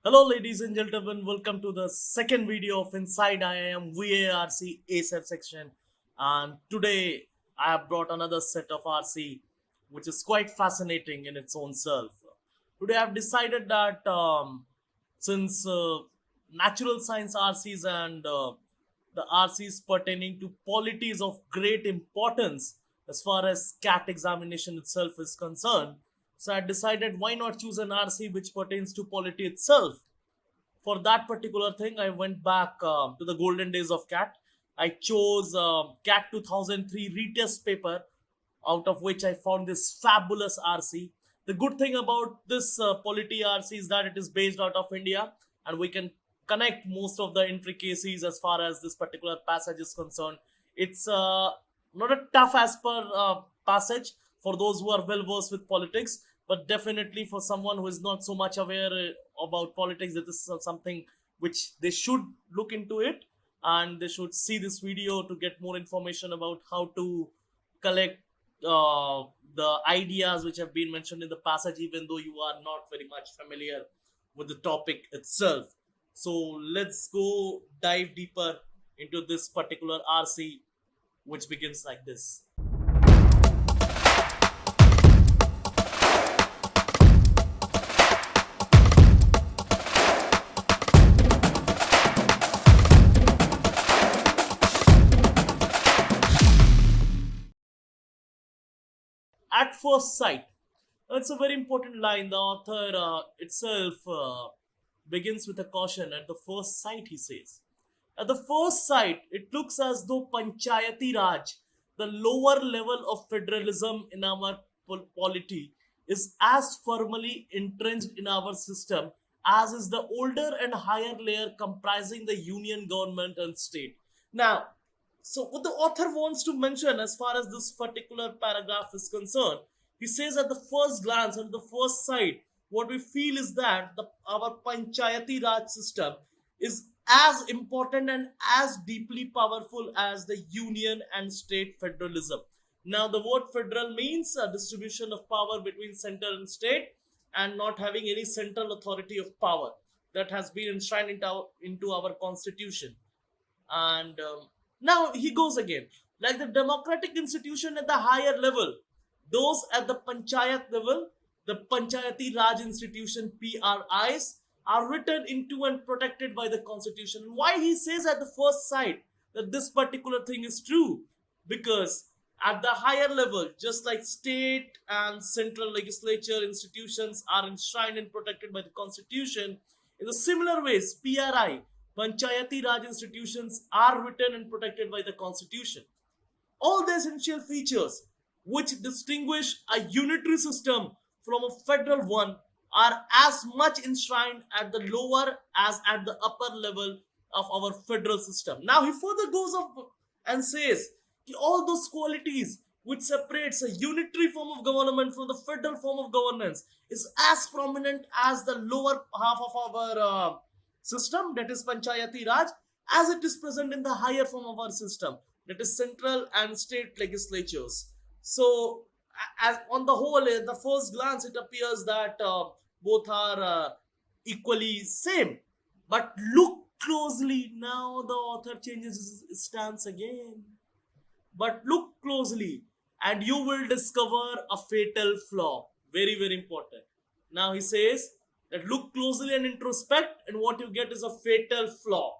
Hello, ladies and gentlemen. Welcome to the second video of Inside IIM VARC Acer section. And today I have brought another set of RC, which is quite fascinating in its own self. Today I've decided that since natural science RCs and the RCs pertaining to polity is of great importance as far as CAT examination itself is concerned, so I decided why not choose an RC which pertains to polity itself. For that particular thing, I went back to the golden days of CAT. I chose CAT 2003 retest paper, out of which I found this fabulous RC. The good thing about this polity RC is that it is based out of India, and we can connect most of the intricacies as far as this particular passage is concerned. It's not a tough as per passage for those who are well versed with politics, but definitely for someone who is not so much aware about politics, this is something which they should look into it, and they should see this video to get more information about how to collect the ideas which have been mentioned in the passage, even though you are not very much familiar with the topic itself. So let's go dive deeper into this particular RC, which begins like this. At first sight, it's a very important line. The author itself begins with a caution. At the first sight, he says. At the first sight, it looks as though Panchayati Raj, the lower level of federalism in our polity, is as firmly entrenched in our system as is the older and higher layer comprising the union government and state. Now, so what the author wants to mention as far as this particular paragraph is concerned, he says at the first glance, at the first sight, what we feel is that our Panchayati Raj system is as important and as deeply powerful as the union and state federalism. Now, the word federal means a distribution of power between center and state, and not having any central authority of power that has been enshrined into our constitution. And now he goes again, like the democratic institution at the higher level, those at the panchayat level, the Panchayati Raj institution PRIs, are written into and protected by the constitution. Why he says at the first sight that this particular thing is true? Because at the higher level, just like state and central legislature institutions are enshrined and protected by the constitution, in the similar ways, PRI, Panchayati Raj institutions, are written and protected by the constitution. All the essential features which distinguish a unitary system from a federal one are as much enshrined at the lower as at the upper level of our federal system. Now he further goes up and says all those qualities which separates a unitary form of government from the federal form of governance is as prominent as the lower half of our system, that is Panchayati Raj, as it is present in the higher form of our system, that is central and state legislatures. So, as on the whole, at the first glance, it appears that both are equally same. But look closely. Now the author changes his stance again. But look closely, and you will discover a fatal flaw. Very, very important. Now he says that look closely and introspect, and what you get is a fatal flaw.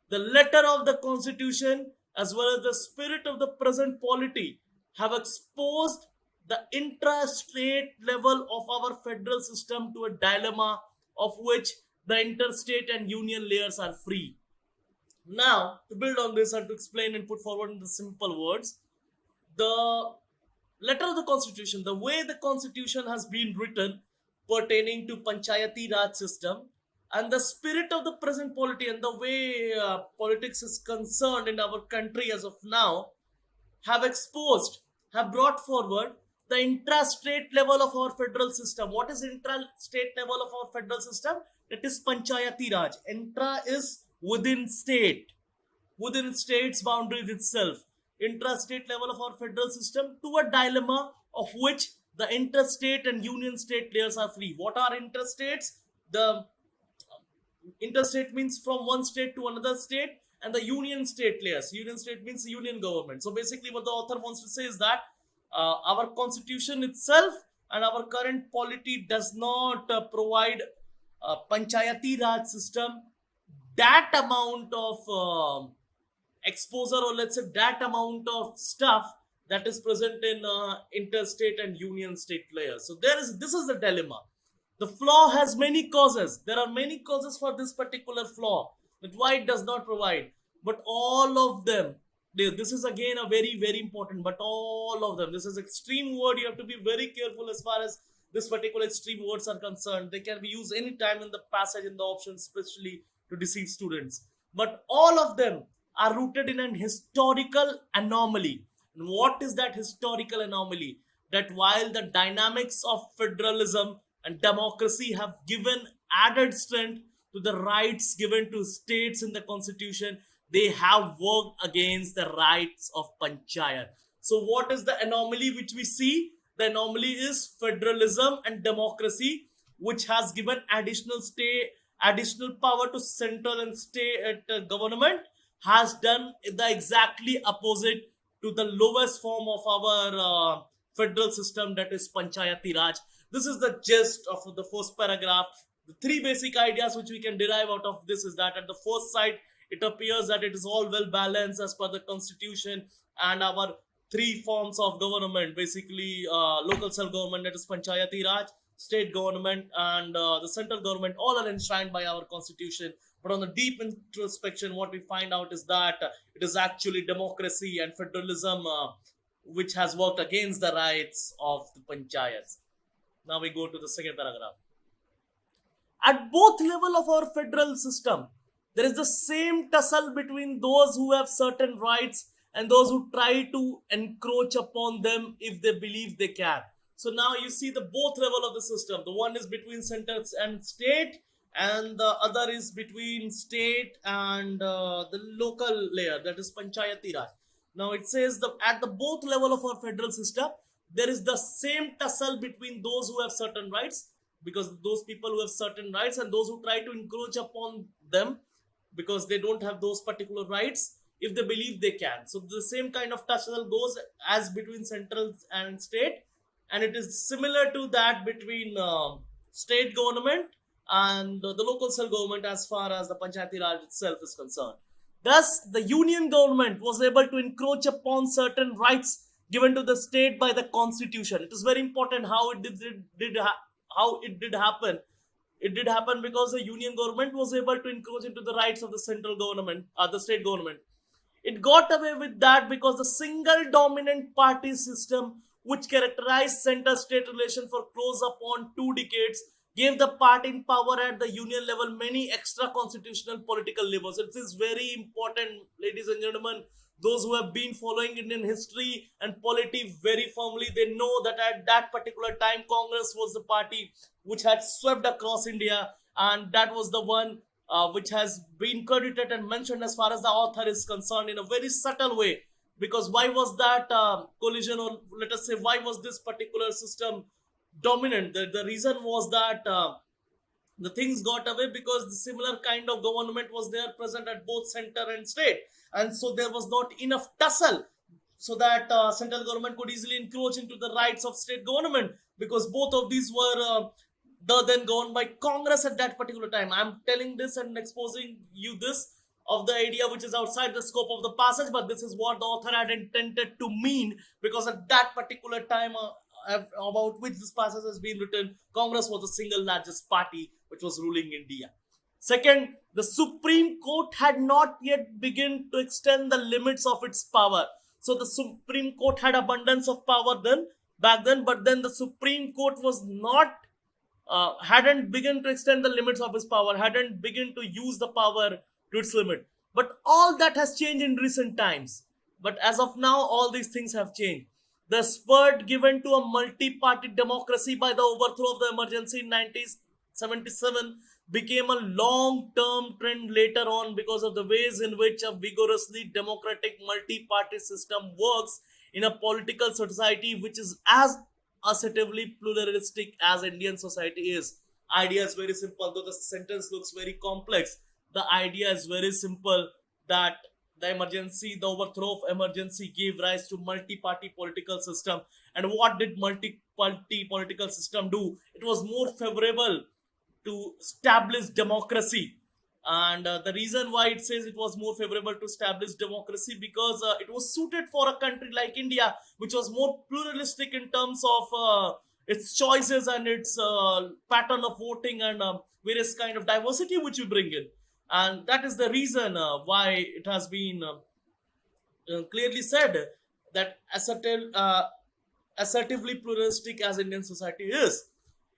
The letter of the constitution, as well as the spirit of the present polity, have exposed the intra-state level of our federal system to a dilemma of which the interstate and union layers are free. Now, to build on this and to explain and put forward in the simple words, the letter of the constitution, the way the constitution has been written pertaining to Panchayati Raj system, and the spirit of the present polity and the way politics is concerned in our country as of now, have exposed, have brought forward the intra-state level of our federal system. What is intra-state level of our federal system? It is Panchayati Raj. Intra is within states boundaries itself. Intra-state level of our federal system to a dilemma of which the interstate and union state layers are free. What are interstates? The interstate means from one state to another state, and the union state layers. Union state means union government. So basically, what the author wants to say is that our constitution itself and our current polity does not provide panchayati raj system that amount of exposure, or let's say that amount of stuff that is present in interstate and union state layers. So this is the dilemma. The flaw has many causes. There are many causes for this particular flaw, that why it does not provide. But all of them, this is again a very important, but all of them, this is extreme word. You have to be very careful as far as this particular extreme words are concerned. They can be used anytime in the passage, in the options, especially to deceive students. But all of them are rooted in an historical anomaly. And what is that historical anomaly? That while the dynamics of federalism and democracy have given added strength to the rights given to states in the constitution, they have worked against the rights of panchayat. So what is the anomaly which we see? The anomaly is federalism and democracy, which has given additional power to central and state government, has done the exactly opposite to the lowest form of our federal system, that is panchayati raj. This is the gist of the first paragraph. The three basic ideas which we can derive out of this is that at the first sight, it appears that it is all well balanced as per the constitution, and our three forms of government, basically local self-government, that is panchayati raj, state government, and the central government, all are enshrined by our constitution. But on the deep introspection, what we find out is that it is actually democracy and federalism which has worked against the rights of the panchayats. Now we go to the second paragraph. At both level of our federal system, there is the same tussle between those who have certain rights and those who try to encroach upon them if they believe they can. So now you see the both level of the system. The one is between center and state, and the other is between state and the local layer, that is panchayati raj. Now it says that at the both level of our federal system, there is the same tussle between those who have certain rights, because those people who have certain rights, and those who try to encroach upon them because they don't have those particular rights if they believe they can. So the same kind of tussle goes as between central and state, and it is similar to that between state government and the local self-government as far as the Panchayati Raj itself is concerned. Thus, the union government was able to encroach upon certain rights given to the state by the constitution. It is very important how it did happen. It did happen because the union government was able to encroach into the rights of the central government, the state government. It got away with that because the single dominant party system, which characterized center-state relation for close upon 2 decades, gave the party in power at the union level many extra constitutional political levers. It is very important, ladies and gentlemen. Those who have been following Indian history and polity very firmly, they know that at that particular time, Congress was the party which had swept across India, and that was the one which has been credited and mentioned as far as the author is concerned in a very subtle way. Because why was that collision, or let us say, why was this particular system dominant? The reason was that the things got away because the similar kind of government was there present at both center and state, and so there was not enough tussle so that central government could easily encroach into the rights of state government, because both of these were then governed by Congress at that particular time. I'm telling this and exposing you this of the idea which is outside the scope of the passage, but this is what the author had intended to mean, because at that particular time about which this passage has been written, Congress was the single largest party which was ruling India. Second, the Supreme Court had not yet begun to extend the limits of its power. So the Supreme Court had abundance of power back then, but then the Supreme Court was not hadn't begun to extend the limits of its power, hadn't begun to use the power to its limit. But all that has changed in recent times. But as of now, all these things have changed. The spurt given to a multi-party democracy by the overthrow of the emergency in 1977 became a long-term trend later on because of the ways in which a vigorously democratic multi-party system works in a political society which is as assertively pluralistic as Indian society is. idea is very simple, though the sentence looks very complex. The idea is very simple, that the overthrow of emergency gave rise to multi-party political system. And what did multi-party political system do? It was more favorable to establish democracy. And the reason why it says it was more favorable to establish democracy, because it was suited for a country like India, which was more pluralistic in terms of its choices and its pattern of voting, and various kind of diversity which we bring in. And that is the reason why it has been clearly said that assertively pluralistic as Indian society is,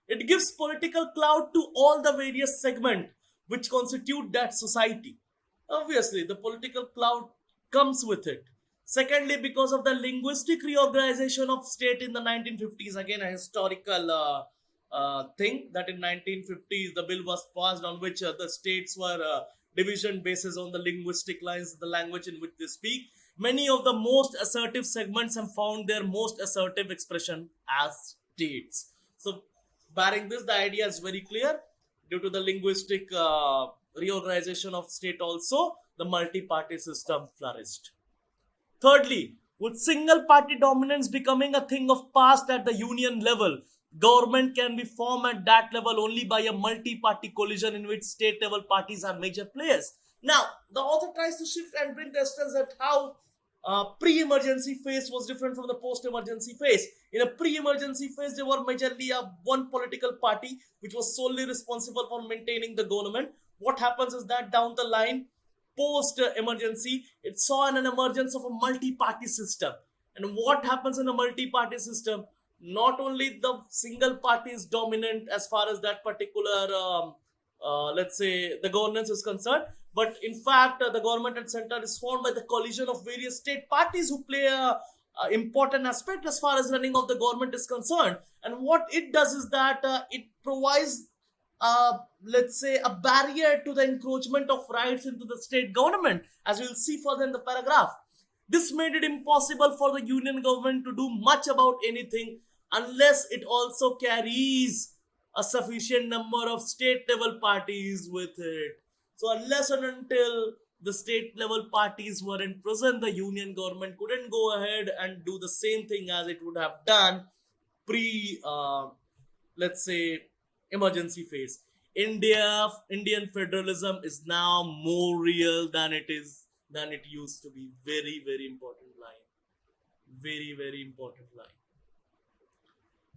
it gives political clout to all the various segments which constitute that society. Obviously, the political clout comes with it. Secondly, because of the linguistic reorganization of state in the 1950s, again a historical thing, that in 1950s the bill was passed on which the states were division basis on the linguistic lines, the language in which they speak. Many of the most assertive segments have found their most assertive expression as states. So, barring this, the idea is very clear. Due to the linguistic reorganization of state, also the multi-party system flourished. Thirdly, with single party dominance becoming a thing of past at the union level, government can be formed at that level only by a multi-party coalition in which state level parties are major players. Now, the author tries to shift and bring the essence at how pre-emergency phase was different from the post-emergency phase. In a pre-emergency phase, there were majorly one political party which was solely responsible for maintaining the government. What happens is that down the line, post-emergency, it saw an emergence of a multi-party system. And what happens in a multi-party system? Not only the single party is dominant as far as that particular, let's say, the governance is concerned, but in fact, the government at center is formed by the coalition of various state parties who play a important aspect as far as running of the government is concerned. And what it does is that it provides, let's say, a barrier to the encroachment of rights into the state government, as we'll see further in the paragraph. This made it impossible for the union government to do much about anything unless it also carries a sufficient number of state level parties with it. So unless and until the state level parties were in prison, the union government couldn't go ahead and do the same thing as it would have done pre, let's say, emergency phase. Indian federalism is now more real than it used to be. Very, very important line. Very, very important line.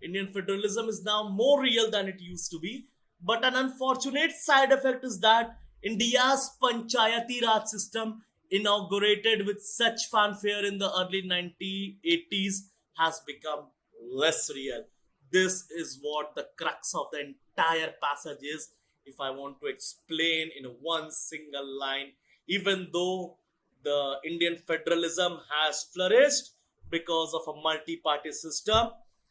Indian federalism is now more real than it used to be. But an unfortunate side effect is that India's Panchayati Raj system, inaugurated with such fanfare in the early 1980s, has become less real. This is what the crux of the entire passage is. If I want to explain in one single line, even though the Indian federalism has flourished because of a multi-party system,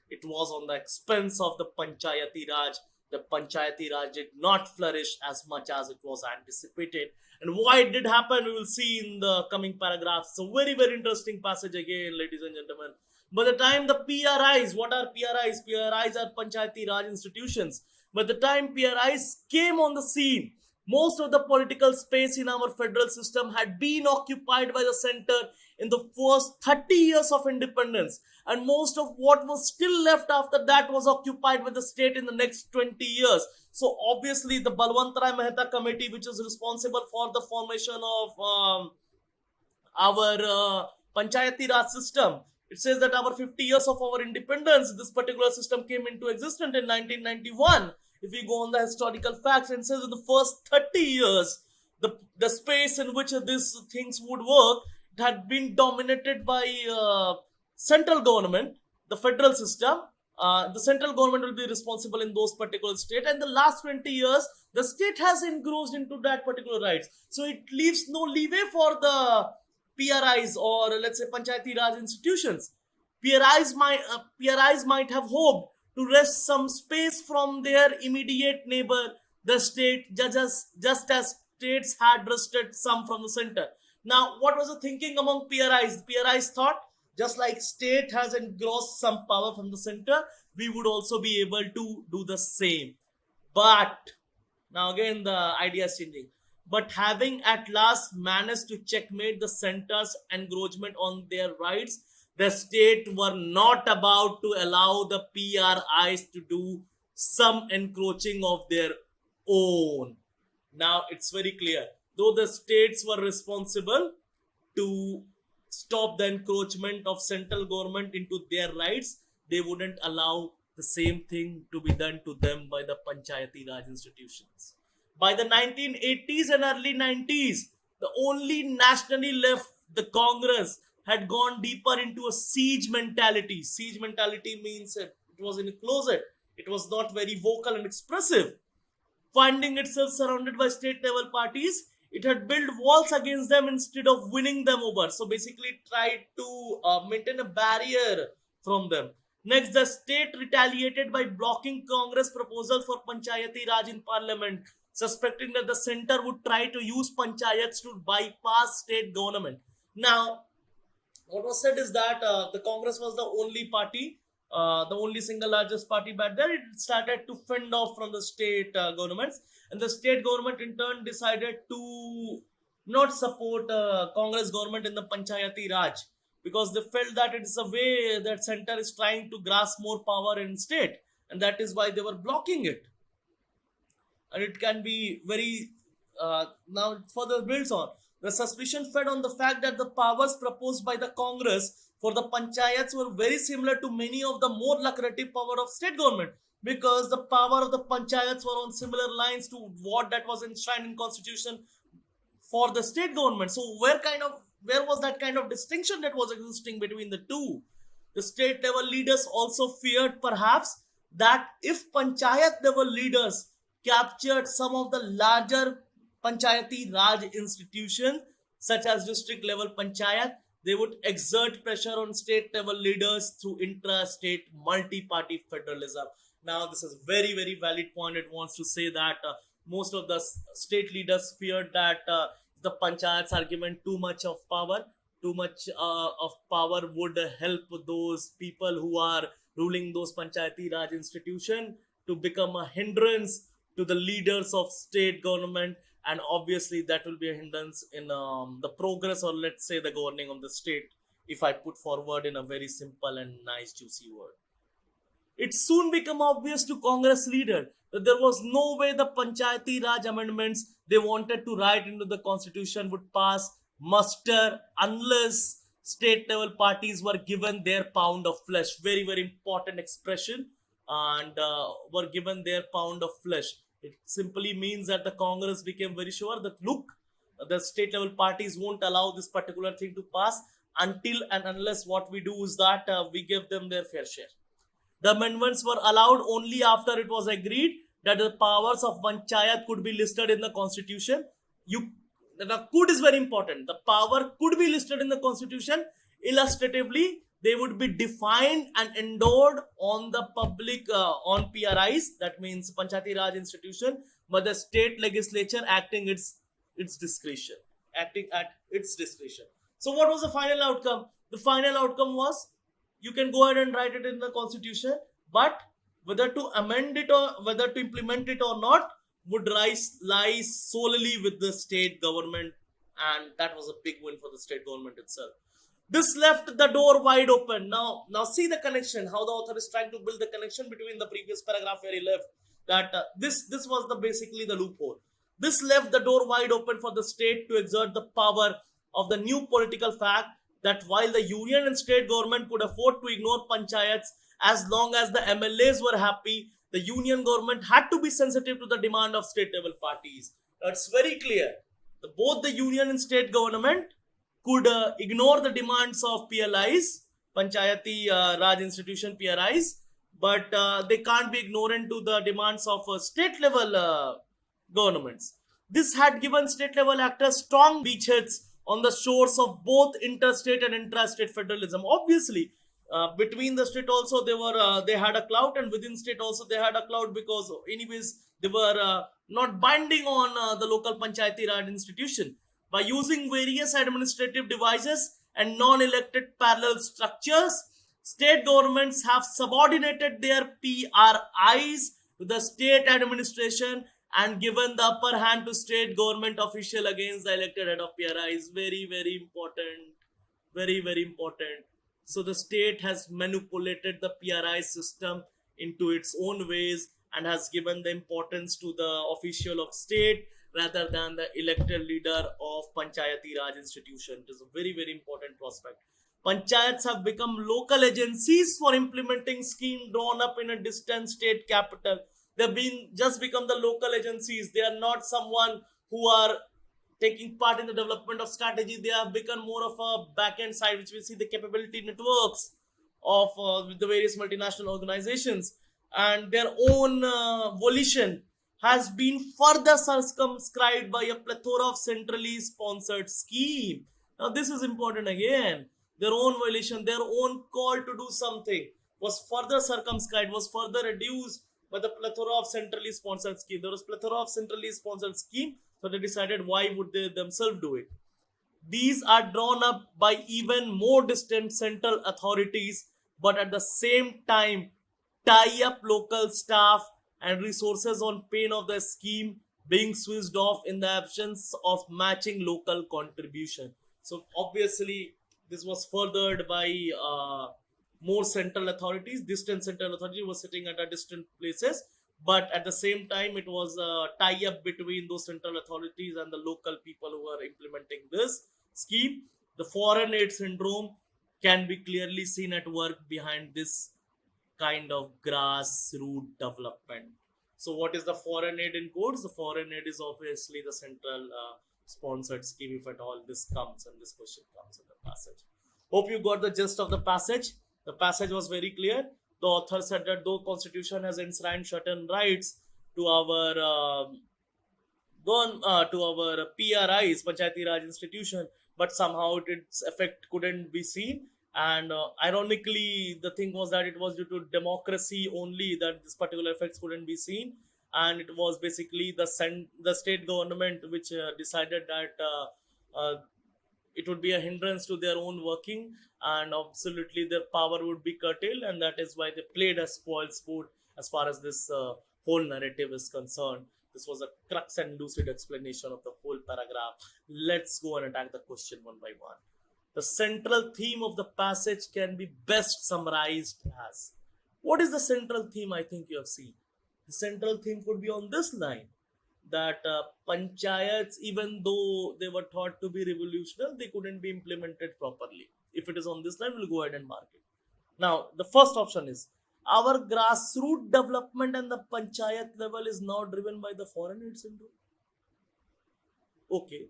it was on the expense of the Panchayati Raj. The Panchayati Raj did not flourish as much as it was anticipated. And why it did happen, we will see in the coming paragraphs. So very, very interesting passage again, ladies and gentlemen. By the time the PRIs, what are PRIs? PRIs are Panchayati Raj institutions. By the time PRIs came on the scene, most of the political space in our federal system had been occupied by the center in the first 30 years of independence, and most of what was still left after that was occupied by the state in the next 20 years. So obviously the Balwantrai Mehta committee, which is responsible for the formation of our Panchayati Raj system, it says that our 50 years of our independence, this particular system came into existence in 1991. If we go on the historical facts, it says in the first 30 years, the space in which these things would work, it had been dominated by central government, the federal system. The central government will be responsible in those particular states, and the last 20 years, the state has engrossed into that particular rights. So it leaves no leeway for the PRIs, or let's say Panchayati Raj institutions. PRIs might have hoped to wrest some space from their immediate neighbor, the state, just as states had wrested some from the center. Now, what was the thinking among PRIs? PRIs thought, just like state has engrossed some power from the center, we would also be able to do the same. But now again the idea is changing. But having at last managed to checkmate the center's encroachment on their rights, the state were not about to allow the PRIs to do some encroaching of their own. Now it's very clear. Though the states were responsible to stop the encroachment of central government into their rights, they wouldn't allow the same thing to be done to them by the Panchayati Raj institutions. By the 1980s and early 90s, the only nationally left, the Congress, had gone deeper into a siege mentality. Siege mentality means it was in a closet. It was not very vocal and expressive. Finding itself surrounded by state level parties, it had built walls against them instead of winning them over. So basically, it tried to maintain a barrier from them. Next, the state retaliated by blocking Congress proposal for Panchayati Raj in Parliament, suspecting that the center would try to use Panchayats to bypass state government. Now, what was said is that the Congress was the only party, the only single largest party back there. It started to fend off from the state governments, and the state government in turn decided to not support Congress government in the Panchayati Raj because they felt that it is a way that center is trying to grasp more power in state, and that is why they were blocking it. And it can be very now it further builds on the suspicion fed on the fact that the powers proposed by the Congress for the panchayats were very similar to many of the more lucrative power of state government, because the power of the panchayats were on similar lines to what that was enshrined in constitution for the state government. So where was that kind of distinction that was existing between the two? The state level leaders also feared perhaps that if panchayat level leaders captured some of the larger Panchayati Raj institutions, such as district level Panchayat, they would exert pressure on state level leaders through intra-state multi-party federalism. Now, this is very, very valid point. It wants to say that most of the state leaders feared that the Panchayats are given too much of power. Too much of power would help those people who are ruling those Panchayati Raj institution to become a hindrance to the leaders of state government, and obviously that will be a hindrance in the progress, or let's say the governing of the state, if I put forward in a very simple and nice juicy word. It soon became obvious to Congress leader that there was no way the Panchayati Raj amendments they wanted to write into the constitution would pass muster unless state level parties were given their pound of flesh. Very, very important expression. And were given their pound of flesh. It simply means that the Congress became very sure that look, the state level parties won't allow this particular thing to pass until and unless what we do is that we give them their fair share. The amendments were allowed only after it was agreed that the powers of Panchayat could be listed in the constitution. The could is very important. The power could be listed in the constitution. Illustratively, they would be defined and endowed on the public on PRIs, that means Panchayati Raj institution, but the state legislature acting its discretion, acting at its discretion. So what was the final outcome? The final outcome was you can go ahead and write it in the constitution, but whether to amend it or whether to implement it or not would lie solely with the state government, and that was a big win for the state government itself. This left the door wide open. Now see the connection, how the author is trying to build the connection between the previous paragraph where he left. That this was basically the loophole. This left the door wide open for the state to exert the power of the new political fact that while the union and state government could afford to ignore panchayats as long as the MLAs were happy, the union government had to be sensitive to the demand of state level parties. Now, it's very clear. Both the union and state government could ignore the demands of PLIs, Panchayati Raj institution PRIs, but they can't be ignorant to the demands of state level governments. This had given state level actors strong beachheads on the shores of both interstate and intrastate federalism. Obviously, between the state also they had a clout, and within state also they had a clout, because anyways they were not binding on the local Panchayati Raj institution. By using various administrative devices and non-elected parallel structures, state governments have subordinated their PRIs to the state administration and given the upper hand to state government official against the elected head of PRI is very, very important. Very, very important. So the state has manipulated the PRI system into its own ways and has given the importance to the official of state rather than the elected leader of Panchayati Raj institution. It is a very, very important prospect. Panchayats have become local agencies for implementing schemes drawn up in a distant state capital. They've been just become the local agencies. They are not someone who are taking part in the development of strategy. They have become more of a back end side, which we see the capability networks of the various multinational organizations, and their own volition has been further circumscribed by a plethora of centrally sponsored scheme. Now this is important again. Their own volition, their own call to do something was further circumscribed, was further reduced by the plethora of centrally sponsored scheme. There was plethora of centrally sponsored scheme, so they decided why would they themselves do it. These are drawn up by even more distant central authorities, but at the same time tie up local staff and resources on pain of the scheme being switched off in the absence of matching local contribution. So obviously, this was furthered by more central authorities. Distant central authority was sitting at a distant places, but at the same time, it was a tie-up between those central authorities and the local people who are implementing this scheme. The foreign aid syndrome can be clearly seen at work behind this kind of grassroots development. So, what is the foreign aid in quotes? The foreign aid is obviously the central sponsored scheme, if at all this comes and this question comes in the passage. Hope you got the gist of the passage. The passage was very clear. The author said that though Constitution has enshrined certain rights to our PRIs, Panchayati Raj institution, but somehow its effect couldn't be seen. And ironically, the thing was that it was due to democracy only that this particular effects couldn't be seen, and it was basically the state government which decided that it would be a hindrance to their own working, and absolutely their power would be curtailed, and that is why they played a spoil sport as far as this whole narrative is concerned. This was a crux and lucid explanation of the whole paragraph. Let's go and attack the question one by one. The central theme of the passage can be best summarized as, what is the central theme? I think you have seen. The central theme could be on this line, that panchayats, even though they were thought to be revolutionary, they couldn't be implemented properly. If it is on this line, we'll go ahead and mark it. Now, the first option is, our grassroots development and the panchayat level is now driven by the foreign aid syndrome. Okay.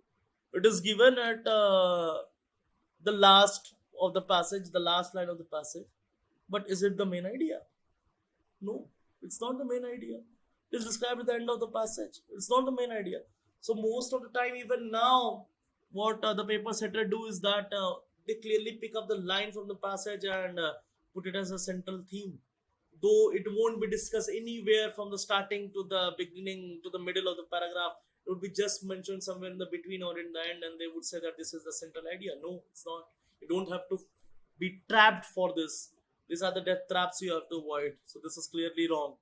It is given at the last of the passage, the last line of the passage. But is it the main idea? No, it's not the main idea. It's described at the end of the passage. It's not the main idea. So most of the time, even now, what the paper setter do is that they clearly pick up the line from the passage and put it as a central theme. Though it won't be discussed anywhere from the starting to the beginning to the middle of the paragraph, it would be just mentioned somewhere in the between or in the end, and they would say that this is the central idea. No, it's not. You don't have to be trapped for this. These are the death traps you have to avoid. So this is clearly wrong.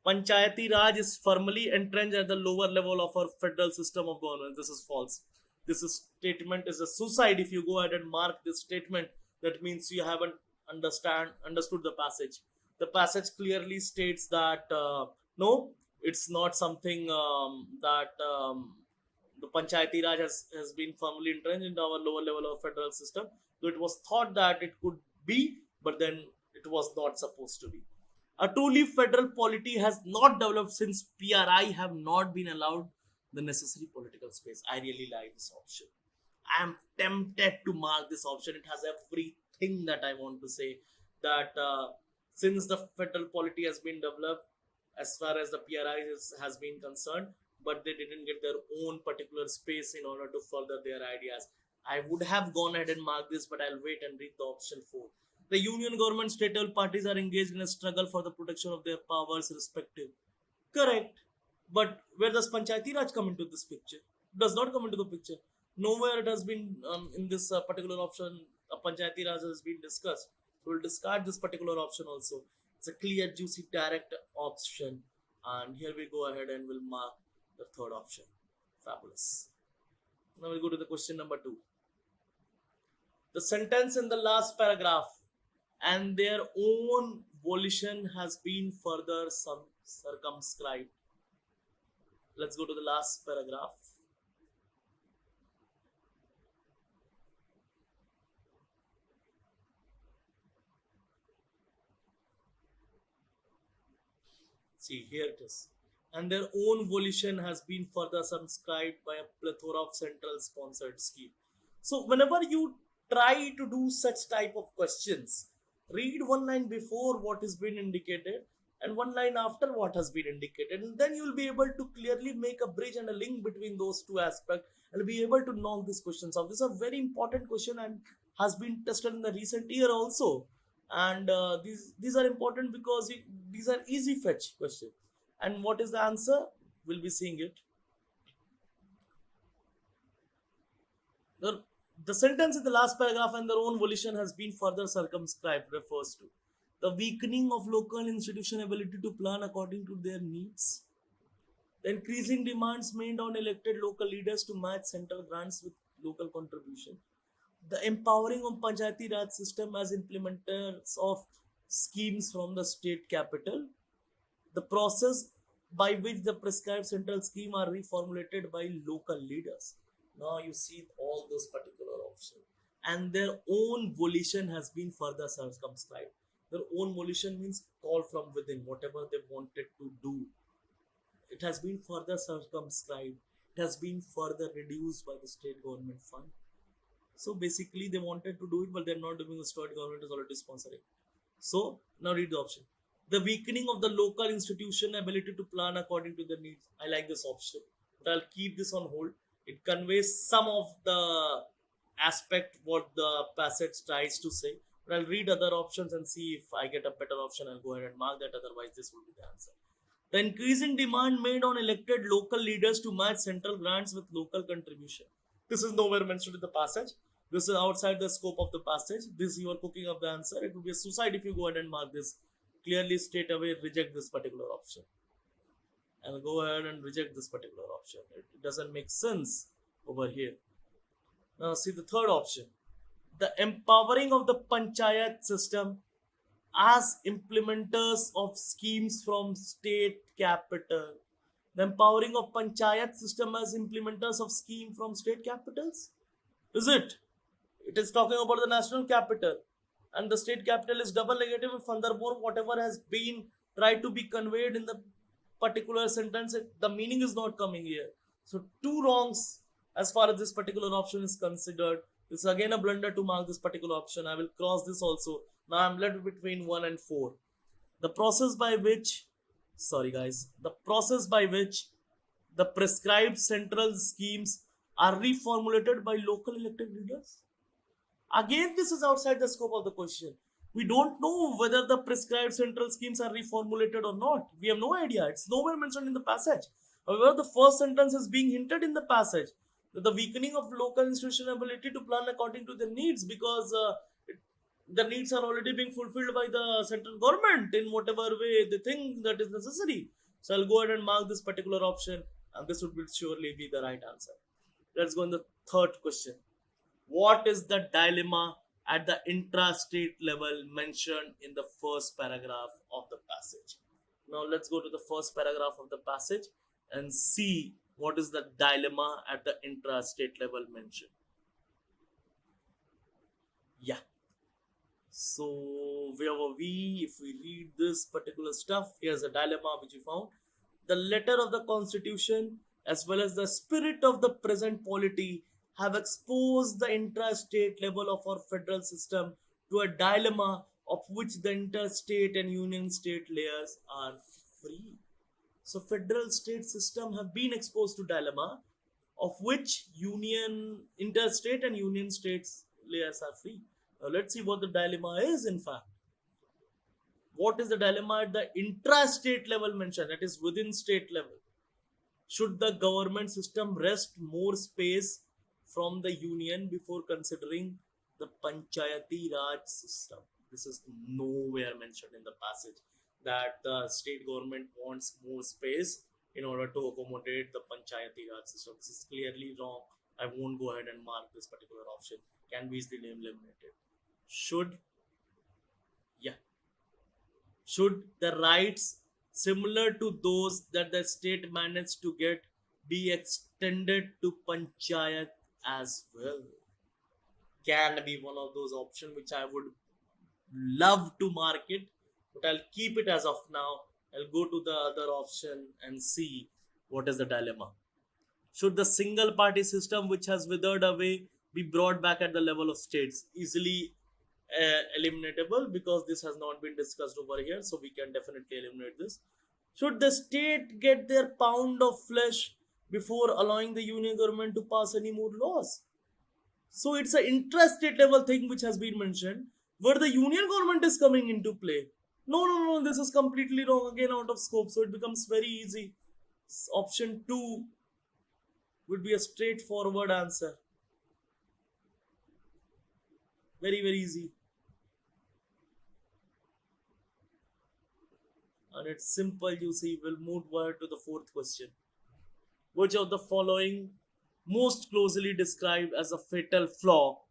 Panchayati Raj is firmly entrenched at the lower level of our federal system of governance. This is false. Statement is a suicide. If you go ahead and mark this statement, that means you haven't understood the passage. The passage clearly states that no, it's not something that the Panchayati Raj has been firmly entrenched in our lower level of federal system. So it was thought that it could be, but then it was not supposed to be. A truly federal polity has not developed since PRI have not been allowed the necessary political space. I really like this option. I am tempted to mark this option. It has everything that I want to say. That since the federal polity has been developed, as far as the PRI has been concerned, but they didn't get their own particular space in order to further their ideas. I would have gone ahead and marked this, but I'll wait and read the option 4. The union government state level parties are engaged in a struggle for the protection of their powers respective. Correct. But where does Panchayati Raj come into this picture? It does not come into the picture. Nowhere it has been in this particular option, Panchayati Raj has been discussed. So we'll discard this particular option also. It's a clear, juicy, direct option. And here we go ahead and we'll mark the third option. Fabulous. Now we'll go to the question number 2. The sentence in the last paragraph, and their own volition has been further circumscribed. Let's go to the last paragraph. See, here it is. And their own volition has been further subscribed by a plethora of central sponsored schemes. So whenever you try to do such type of questions, read one line before what has been indicated and one line after what has been indicated, and then you will be able to clearly make a bridge and a link between those two aspects and be able to knock these questions off. This is a very important question and has been tested in the recent year also. And these are important because these are easy fetch questions. And what is the answer? We'll be seeing it. The sentence in the last paragraph, and their own volition has been further circumscribed, refers to the weakening of local institution ability to plan according to their needs, the increasing demands made on elected local leaders to match central grants with local contribution, the empowering of Panchayati Raj system as implementers of schemes from the state capital, the process by which the prescribed central scheme are reformulated by local leaders. Now you see all those particular options, and their own volition has been further circumscribed. Their own volition means call from within, whatever they wanted to do. It has been further circumscribed. It has been further reduced by the state government fund. So basically, they wanted to do it, but they're not doing. The state government is already sponsoring. So now read the option. The weakening of the local institution ability to plan according to their needs. I like this option, but I'll keep this on hold. It conveys some of the aspect what the passage tries to say. But I'll read other options and see if I get a better option. I'll go ahead and mark that. Otherwise, this will be the answer. The increasing demand made on elected local leaders to match central grants with local contribution. This is nowhere mentioned in the passage. This is outside the scope of the passage. This you are cooking up the answer. It would be a suicide if you go ahead and mark this. Clearly, straight away reject this particular option. And go ahead and reject this particular option. It doesn't make sense over here. Now see the third option. The empowering of the Panchayat system as implementers of schemes from state capital. The empowering of Panchayat system as implementers of scheme from state capitals? Is it? It is talking about the national capital. And the state capital is double negative. Furthermore, whatever has been tried to be conveyed in the particular sentence, the meaning is not coming here. So two wrongs as far as this particular option is considered. It's again a blunder to mark this particular option. I will cross this also. Now I'm left between 1 and 4. The process by which the prescribed central schemes are reformulated by local elected leaders. Again, this is outside the scope of the question. We don't know whether the prescribed central schemes are reformulated or not. We have no idea. It's nowhere mentioned in the passage. However, the first sentence is being hinted in the passage. That the weakening of local institutional ability to plan according to their needs, because the needs are already being fulfilled by the central government in whatever way they think that is necessary. So I'll go ahead and mark this particular option, and this would surely be the right answer. Let's go in the third question. What is the dilemma at the intrastate level mentioned in the first paragraph of the passage? Now let's go to the first paragraph of the passage and see what is the dilemma at the intrastate level mentioned. Yeah. So where were we? If we read this particular stuff, here's a dilemma which we found. The letter of the constitution as well as the spirit of the present polity have exposed the intrastate level of our federal system to a dilemma of which the interstate and union state layers are free. So federal state system have been exposed to dilemma of which interstate and union states layers are free. Now let's see what the dilemma is in fact. What is the dilemma at the intrastate level mentioned, that is within state level? Should the government system wrest more space from the union before considering the Panchayati Raj system? This is nowhere mentioned in the passage that the state government wants more space in order to accommodate the Panchayati Raj system. This is clearly wrong. I won't go ahead and mark this particular option. Can be easily eliminated. Should, yeah, should the rights similar to those that the state managed to get be extended to Panchayat as well? Can be one of those options which I would love to mark it, but I'll keep it as of now. I'll go to the other option and see what is the dilemma. Should the single party system which has withered away be brought back at the level of states? Easily eliminatable because this has not been discussed over here, so we can definitely eliminate this. Should the state get their pound of flesh before allowing the union government to pass any more laws? So it's an intrastate level thing which has been mentioned where the union government is coming into play. No, no, no, this is completely wrong, again out of scope. So it becomes very easy. Option 2 would be a straightforward answer. Very, very easy. And it's simple, you see. We'll move forward to the fourth question. Which of the following most closely described as a fatal flaw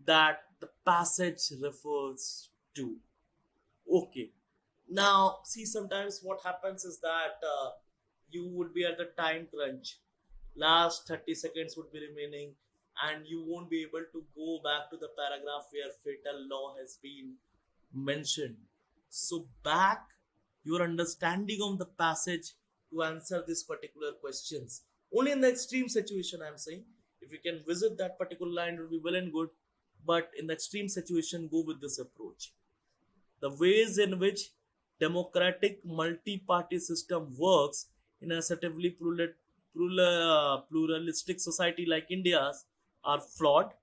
that the passage refers to? Okay. Now, see, sometimes what happens is that you would be at the time crunch. Last 30 seconds would be remaining, and you won't be able to go back to the paragraph where fatal law has been mentioned. So, back your understanding of the passage to answer these particular questions. Only in the extreme situation, I'm saying. If you can visit that particular line, it will be well and good. But in the extreme situation, go with this approach. The ways in which democratic multi-party system works in a assertively pluralistic society like India's are flawed.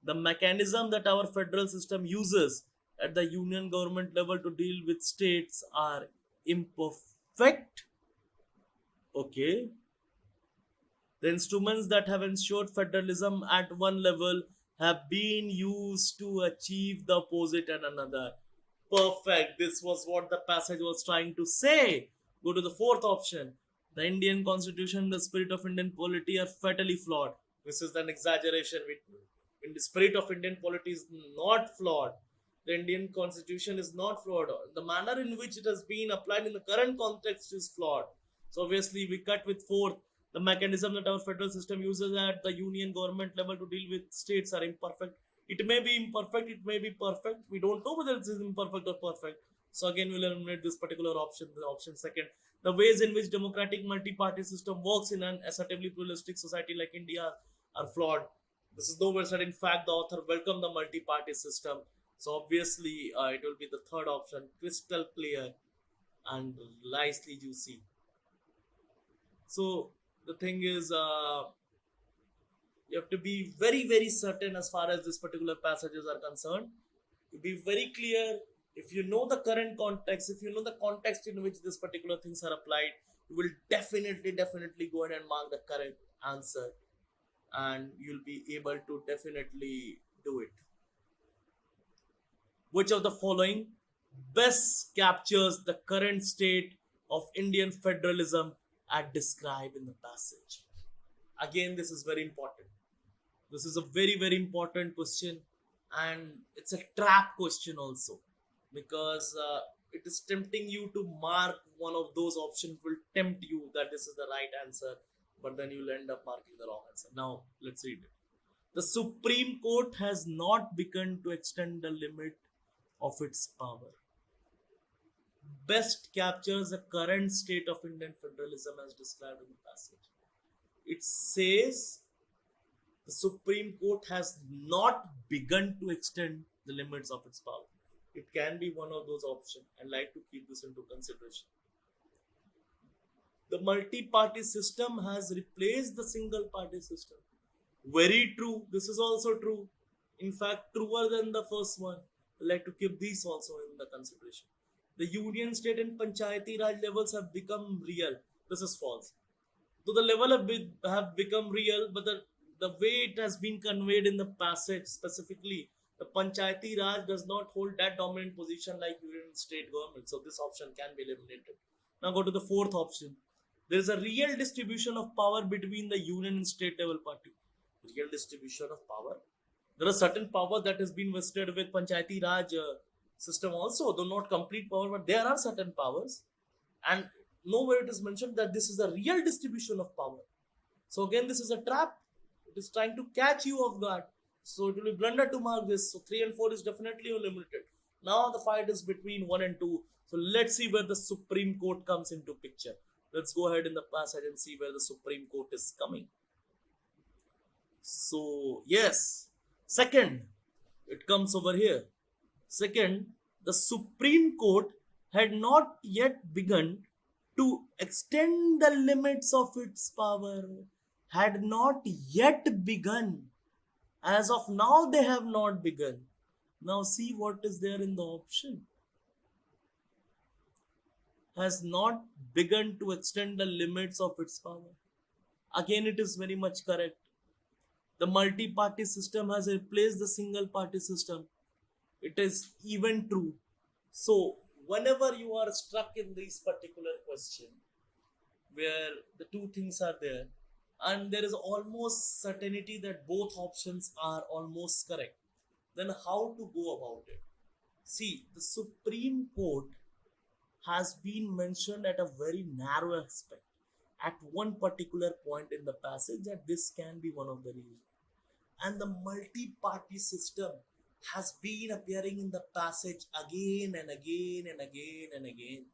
The mechanism that our federal system uses at the union government level to deal with states are imperfect. Okay. The instruments that have ensured federalism at one level have been used to achieve the opposite at another. Perfect. This was what the passage was trying to say. Go to the fourth option. The Indian constitution and the spirit of Indian polity are fatally flawed. This is an exaggeration. In the spirit of Indian polity is not flawed. The Indian constitution is not flawed. The manner in which it has been applied in the current context is flawed. So obviously we cut with fourth. The mechanism that our federal system uses at the union government level to deal with states are imperfect. It may be imperfect, it may be perfect. We don't know whether it is imperfect or perfect. So again, we'll eliminate this particular option, the option second. The ways in which democratic multi-party system works in an assertively pluralistic society like India are flawed. This is nowhere said. In fact, the author welcomed the multi-party system. So obviously, it will be the third option, crystal clear and nicely juicy. So the thing is, you have to be very, very certain as far as this particular passages are concerned. To be very clear, if you know the current context, if you know the context in which this particular things are applied, you will definitely go ahead and mark the correct answer, and you'll be able to definitely do it. Which of the following best captures the current state of Indian federalism as described in the passage? Again, this is very important. This is a very, very important question, and it's a trap question also, because it is tempting you to mark one of those options, will tempt you that this is the right answer, but then you'll end up marking the wrong answer. Now, let's read it. The Supreme Court has not begun to extend the limit of its power. Best captures the current state of Indian federalism as described in the passage. It says the Supreme Court has not begun to extend the limits of its power. It can be one of those options. I'd like to keep this into consideration. The multi-party system has replaced the single-party system. Very true. This is also true. In fact, truer than the first one. I'd like to keep these also in the consideration. The union, state and Panchayati Raj levels have become real. This is false. So the level have become real, but the way it has been conveyed in the passage specifically The Panchayati Raj does not hold that dominant position like union state government. So this option can be eliminated. Now go to the fourth option. There is a real distribution of power between the union and state level party. Real distribution of power. There are certain power that has been vested with Panchayati Raj system also, though not complete power, but there are certain powers. And nowhere it is mentioned that this is a real distribution of power. So again, this is a trap. It is trying to catch you off guard. So it will be blunder to mark this. So 3 and 4 is definitely eliminated. Now the fight is between 1 and 2. So let's see where the Supreme Court comes into picture. Let's go ahead in the passage and see where the Supreme Court is coming. So yes, second, it comes over here. Second, the Supreme Court had not yet begun to extend the limits of its power. Had not yet begun. As of now, they have not begun. Now see what is there in the option. Has not begun to extend the limits of its power. Again, it is very much correct. The multi-party system has replaced the single-party system. It is even true. So, whenever you are stuck in this particular question, where the two things are there, and there is almost certainty that both options are almost correct, then how to go about it? See, the Supreme Court has been mentioned at a very narrow aspect at one particular point in the passage that this can be one of the reasons. And the multi-party system has been appearing in the passage again and again and again and again.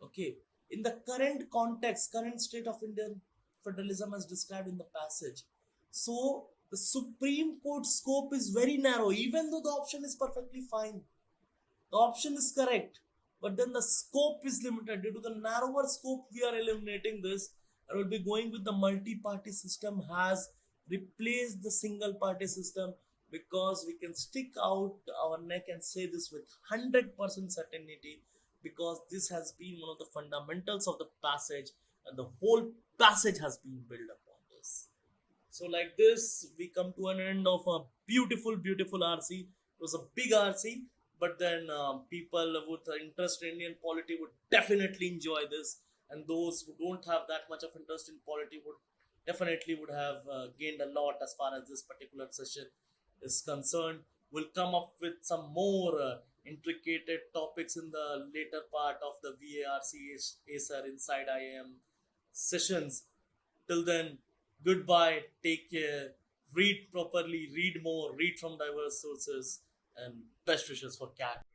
Okay, in the current context, current state of Indian federalism as described in the passage. So the Supreme Court scope is very narrow, even though the option is perfectly fine. The option is correct, but then the scope is limited. Due to the narrower scope, we are eliminating this and will be going with the multi-party system has replaced the single party system, because we can stick out our neck and say this with 100% certainty, because this has been one of the fundamentals of the passage and the whole passage has been built upon this. So like this, we come to an end of a beautiful RC. It was a big RC, but then people with interest in Indian polity would definitely enjoy this, and those who don't have that much of interest in polity would definitely would have gained a lot as far as this particular session is concerned. We'll come up with some more intricate topics in the later part of the VARC Acer InsideIIM sessions. Till then, goodbye, take care, read properly, read more, read from diverse sources, and best wishes for CAT.